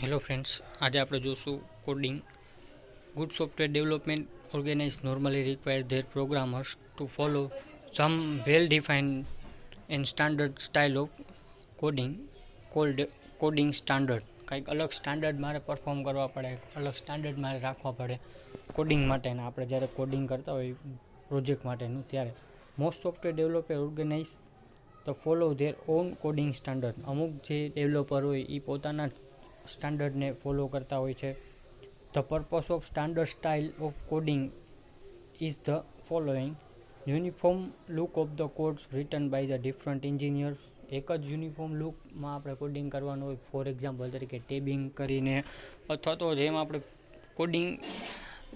Hello friends, આજે આપણે જોશું coding. Good software development organize normally require their programmers to follow some well defined and standard style of coding called coding standard. કંઈક અલગ standard મારે perform કરવા પડે, અલગ સ્ટાન્ડર્ડ મારે રાખવા પડે કોડિંગ માટેના. આપણે જ્યારે કોડિંગ કરતા હોય પ્રોજેક્ટ માટેનું, ત્યારે most software developer organise the follow their own coding standard. અમુક જે ડેવલપર હોય એ પોતાના સ્ટાન્ડર્ડને ફોલો કરતા હોય છે. The purpose of standard style of coding is the following: uniform look of the codes written by the different engineers. એક જ uniform લુકમાં આપણે કોડિંગ કરવાનું હોય. ફોર એક્ઝામ્પલ તરીકે ટેબિંગ કરીને, અથવા તો જેમ આપણે કોડિંગ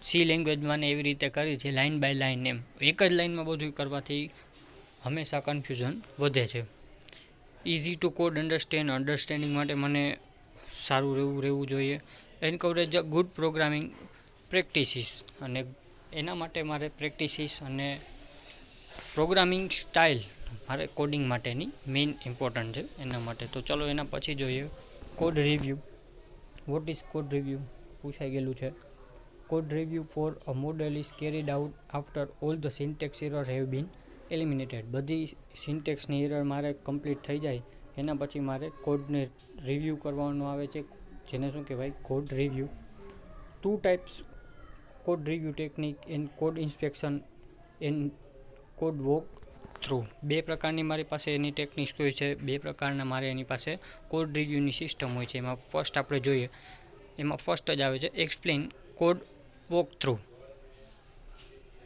સી લેંગ્વેજમાં ને એવી રીતે કરી છે, લાઇન બાય લાઇન. એમ એક જ લાઇનમાં બધું કરવાથી હંમેશા કન્ફ્યુઝન વધે છે. ઇઝી ટુ કોડ અન્ડરસ્ટેન્ડિંગ માટે મને સારું રહેવું જોઈએ. એન્કરેજ ગુડ પ્રોગ્રામિંગ પ્રેક્ટિસીસ, અને એના માટે મારે પ્રેક્ટિસીસ અને પ્રોગ્રામિંગ સ્ટાઇલ મારે કોડિંગ માટેની મેઇન ઇમ્પોર્ટન્ટ છે એના માટે. તો ચલો એના પછી જોઈએ code review. What is code review પૂછાઈ ગયેલું છે. Code review for a model is carried out after all the syntax error have been eliminated. બધી સિન્ટેક્સની એરર મારે કમ્પ્લીટ થઈ જાય એના પછી મારે કોડને રિવ્યૂ કરવાનું આવે છે, જેને શું કહેવાય, code review. 2 types code review technique and code inspection and code walk through. 2 પ્રકારની મારી પાસે એની ટેકનિક્સ હોય છે, 2 પ્રકારના મારે એની પાસે કોડ રિવ્યૂની સિસ્ટમ હોય છે. એમાં ફર્સ્ટ આપણે જોઈએ, એમાં ફર્સ્ટ જ આવે છે એક્સપ્લેન કોડ વોક થ્રુ.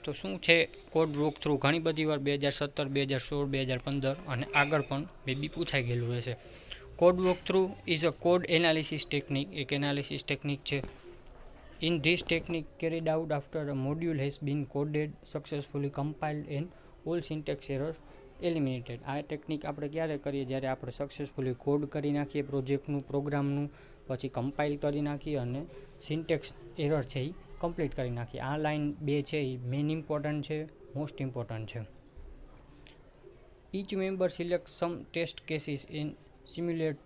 તો શું છે કોડ વોક થ્રુ? ઘણી બધી વાર 2017, 2016, 2015 અને આગળ પણ મેબી પૂછાઈ ગયેલું રહેશે. Code walk through is a code analysis technique. એક એનાલિસિસ ટેકનિક છે. In this technique carried out after a module has been coded successfully કમ્પાઇલ્ડ and all syntax error eliminated. આ ટેકનિક આપણે ક્યારે કરીએ? જ્યારે આપણે સક્સેસફુલી કોડ કરી નાખીએ પ્રોજેક્ટનું, પ્રોગ્રામનું, પછી કમ્પાઇલ કરી નાખીએ અને સિન્ટેક્સ એરર છે એ કમ્પ્લીટ કરી નાખીએ. આ લાઇન 2 છે એ મેઇન ઇમ્પોર્ટન્ટ છે, મોસ્ટ ઇમ્પોર્ટન્ટ છે. Each member selects some test cases and simulate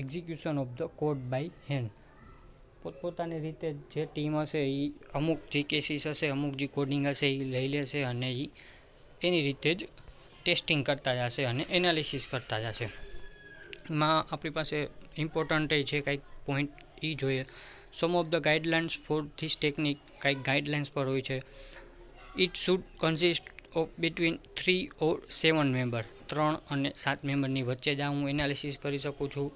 execution of the code by hand. પોતપોતાની રીતે જે ટીમ હશે એ અમુક જે કેસીસ હશે, અમુક જે કોડિંગ હશે એ લઈ લેશે અને એ એની રીતે જ ટેસ્ટિંગ કરતા જશે અને એનાલિસિસ કરતા જશે. એમાં આપણી પાસે ઇમ્પોર્ટન્ટ એ છે કંઈક પોઈન્ટ એ જોઈએ. Some of the guidelines for this technique. કંઈક ગાઈડલાઇન્સ પર હોય છે. It should consist of between 3 or 7 member. 3 અને 7 મેમ્બરની વચ્ચે જ હું એનાલિસિસ કરી શકું છું.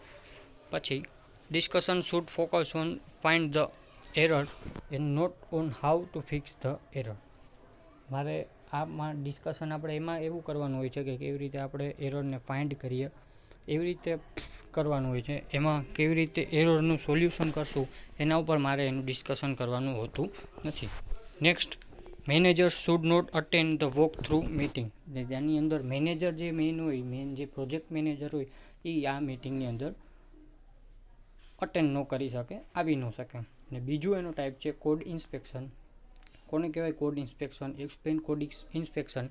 પછી discussion should focus on find the error and not on how to fix the error. મારે આમાં ડિસ્કશન આપણે એમાં એવું કરવાનું હોય છે કે કેવી રીતે આપણે એરરને ફાઇન્ડ કરીએ, એવી રીતે કરવાનું હોય છે. એમાં કેવી રીતે એરરનું સોલ્યુશન કરશું એના ઉપર મારે એનું ડિસ્કશન કરવાનું હોતું નથી. Next, manager should not attend the walk through meeting. જેની અંદર મેનેજર જે મેઇન હોય, મેઇન જે પ્રોજેક્ટ મેનેજર હોય, એ આ મીટિંગની અંદર અટેન્ડ ન કરી શકે, આવી ન શકે. ને બીજું એનો ટાઈપ છે કોડ ઇન્સ્પેક્શન. કોને કહેવાય code inspection? Explain code inspection.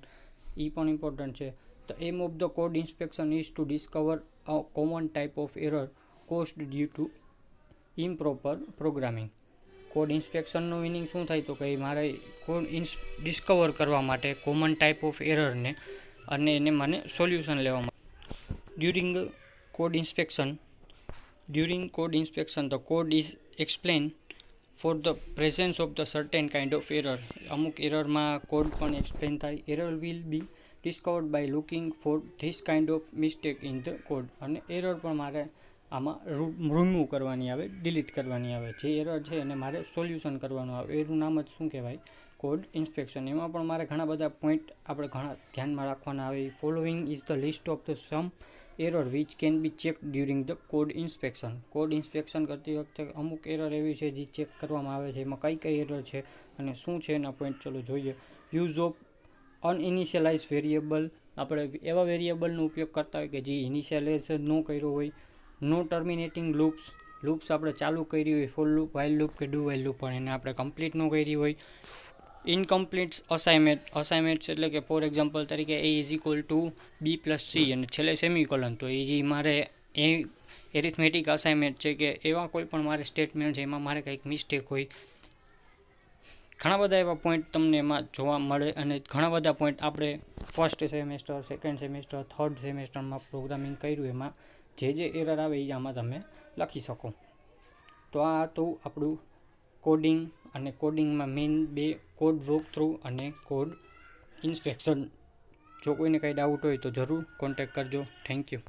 એ પણ ઇમ્પોર્ટન્ટ છે. The aim of the code inspection is to discover a common type of error caused due to improper programming. Code ઇન્સ્પેક્શનનું મિનિંગ શું થાય? તો કે મારે કોડ ડિસ્કવર કરવા માટે કોમન ટાઈપ ઓફ એરરને અને એને મને સોલ્યુશન લેવા માટે. During code inspection the code is explain for the presence of the certain kind of error. અમુક એરરમાં કોડ પણ એક્સપ્લેન થાય. Error will be discovered by looking for this kind of mistake in the code. અને error પણ મારે આમાં remove કરવાની આવે, ડિલીટ કરવાની આવે. જે એરર છે એને મારે સોલ્યુશન કરવાનું આવે. એનું નામ જ શું કહેવાય? Code inspection. એમાં પણ મારે ઘણા બધા પોઈન્ટ આપણે ઘણા ધ્યાનમાં રાખવાના આવે. Following is the list of the some error which can be check during the code inspection. Code inspection કરતી વખતે અમુક એરર એવી છે જે ચેક કરવામાં આવે છે. એમાં કઈ કઈ એરર છે અને શું છે એના પોઈન્ટ ચલો જોઈએ. Use of uninitialize variable. આપણે એવા વેરિયેબલનો ઉપયોગ કરતા હોય કે જે ઇનિશિયલાઇઝ ન કર્યો હોય. નો ટર્મિનેટિંગ લૂપ્સ આપણે ચાલુ કરી હોય, ફોર લૂપ, વાઇલ લૂપ કે ડુ વાઇલ લૂપ, પણ એને આપણે કમ્પ્લીટ ન કરી હોય. ઇનકમ્પ્લીટ અસાઇનમેન્ટ્સ એટલે કે ફોર એક્ઝામ્પલ તરીકે A = B + C અને છેલ્લે સેમિકોલન. તો એ જે મારે એ એરિથમેટિક અસાઇનમેન્ટ છે કે એવા કોઈ પણ મારે સ્ટેટમેન્ટ છે એમાં મારે કંઈક મિસ્ટેક હોય, ઘણા બધા એવા પોઈન્ટ તમને એમાં જોવા મળે અને ઘણા બધા પોઈન્ટ આપણે first semester, second semester, third સેમેસ્ટરમાં પ્રોગ્રામિંગ કર્યું એમાં જે એરર આવે એ આમાં તમે લખી શકો. તો આ હતું આપણું કોડિંગ, અને કોડિંગમાં મેઇન 2 કોડ વોક થ્રુ અને કોડ ઇન્સ્પેક્શન. જો કોઈને કંઈ ડાઉટ હોય તો જરૂર કોન્ટેક્ટ કરજો. Thank you.